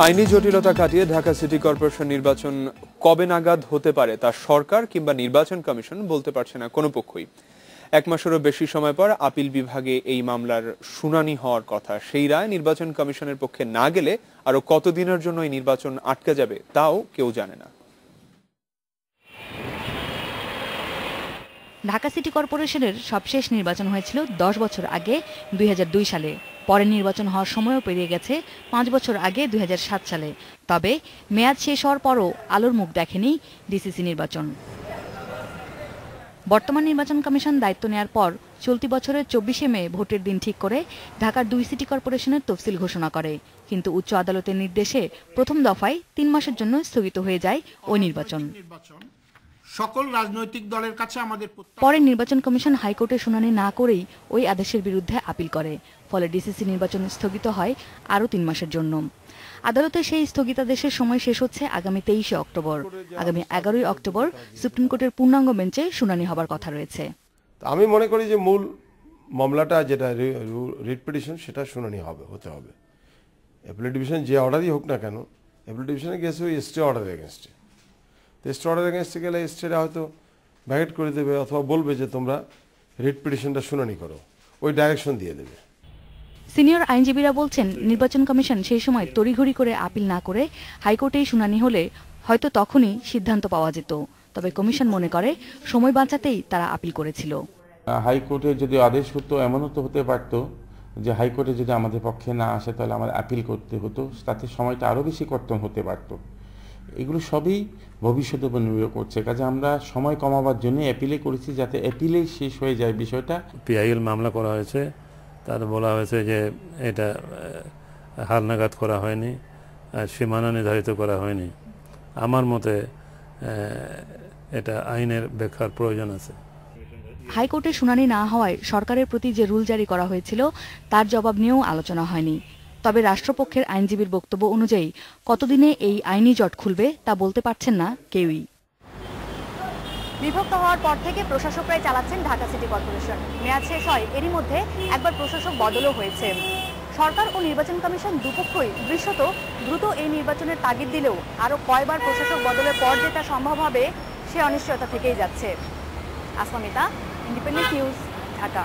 আইনি জটিলতা কাটিয়ে ঢাকা সিটি কর্পোরেশন নির্বাচন কবে নাগাদ হতে পারে তা সরকার কিংবা নির্বাচন কমিশন বলতে পারছে না কোনো পক্ষই। এক মাসেরও বেশি সময় পর আপিল বিভাগে এই মামলার শুনানি হওয়ার কথা। সেই রায় নির্বাচন কমিশনের পক্ষে না গেলে আরো কতদিনের জন্য এই নির্বাচন আটকে যাবে তাও কেউ জানে না। ঢাকা সিটি কর্পোরেশনের সবশেষ নির্বাচন হয়েছিল 10 বছর আগে 2002 সালে। পরে নির্বাচন হওয়ার সময়ও পেরিয়ে গেছে 5 বছর আগে 2007 সালে। তবে মেয়াদ শেষ হওয়ার পরও আলোর মুখ দেখেনি ডিসিসি নির্বাচন। বর্তমান নির্বাচন কমিশন দায়িত্ব নেয়ার পর চলতি বছরের 24শে মে ভোটের দিন ঠিক করে ঢাকার 2 সিটি কর্পোরেশনের তফসিল ঘোষণা করে। কিন্তু উচ্চ আদালতের নির্দেশে প্রথম দফায় 3 মাসের জন্য স্থগিত হয়ে যায় ওই নির্বাচন। সকল রাজনৈতিক দলের কাছে আমাদের পরে নির্বাচন কমিশন হাইকোর্টে শুনানি না করেই ওই আদেশের বিরুদ্ধে আপিল করে। ফলে ডিসিসি নির্বাচন স্থগিত হয় আরও 3 মাসের জন্য। আদালতের সেই স্থগিতাদেশের সময় শেষ হচ্ছে আগামী 23শে অক্টোবর। আগামী 11ই অক্টোবর সুপ্রিম কোর্টের পূর্ণাঙ্গ বেঞ্চে শুনানি হবার কথা রয়েছে। আমি মনে করি যে মূল মামলাটা যেটা রিট পিটিশন সেটা শুনানি হতে হবে। অ্যাপিলেট ডিভিশন যে অর্ডারই হোক না কেন, অ্যাপিলেট ডিভিশনে গেছে ওই স্টে অর্ডার এগেনস্টে। স্টে অর্ডার এগেনস্টে গেলে স্টেরা হয়তো ভ্যাকেট করে দেবে অথবা বলবে যে তোমরা রিট পিটিশনটা শুনানি করো, ওই ডাইরেকশন দিয়ে দেবে। সিনিয়র আইনজীবীরা বলছেন, নির্বাচন কমিশন সেই সময় তড়িঘড়ি করে আপিল না করে হাইকোর্টেই শুনানি হলে হয়তো তখনই সিদ্ধান্ত পাওয়া যেত। তবে কমিশন মনে করে সময় বাঁচাতেই তারা আপিল করেছিল। হাইকোর্টে যদি আদেশ হতো, এমনও তো হতে পারত যে হাইকোর্টে যদি আমাদের পক্ষে না আসে তাহলে আমাদের আপিল করতে হতো, তাতে সময়টা আরও বেশি কর্তন হতে পারত। এগুলো সবই ভবিষ্যতের উপর নির্ভর করছে। কাজে আমরা সময় কমাবার জন্য অ্যাপিলে করেছি, যাতে অ্যাপিলেই শেষ হয়ে যায় বিষয়টা। পিআইএল মামলা করা হয়েছে, তাতে বলা হয়েছে যে এটা হালনাগাদ করা হয়নি, সীমানা নির্ধারিত করা হয়নি। আমার মতে এটা আইনের ব্যাখ্যার প্রয়োজন আছে। হাইকোর্টে শুনানি না হওয়ায় সরকারের প্রতি যে রুল জারি করা হয়েছিল তার জবাব নিয়েও আলোচনা হয়নি। তবে রাষ্ট্রপক্ষের আইনজীবীর বক্তব্য অনুযায়ী কতদিনে এই আইনি জট খুলবে তা বলতে পারছেন না কেউই। বিভক্ত হওয়ার পর থেকে প্রশাসকরাই চালাচ্ছেন ঢাকা সিটি কর্পোরেশন। মেয়াদ শেষ হয়, এরই মধ্যে একবার প্রশাসক বদলও হয়েছে। সরকার ও নির্বাচন কমিশন দুপক্ষই দৃশ্যত দ্রুত এই নির্বাচনের তাগিদ দিলেও আরও কয়বার প্রশাসক বদলের পর যেটা সম্ভব হবে সে অনিশ্চয়তা থেকেই যাচ্ছে। আসমামিতা, ইন্ডিপেন্ডেন্ট নিউজ, ঢাকা।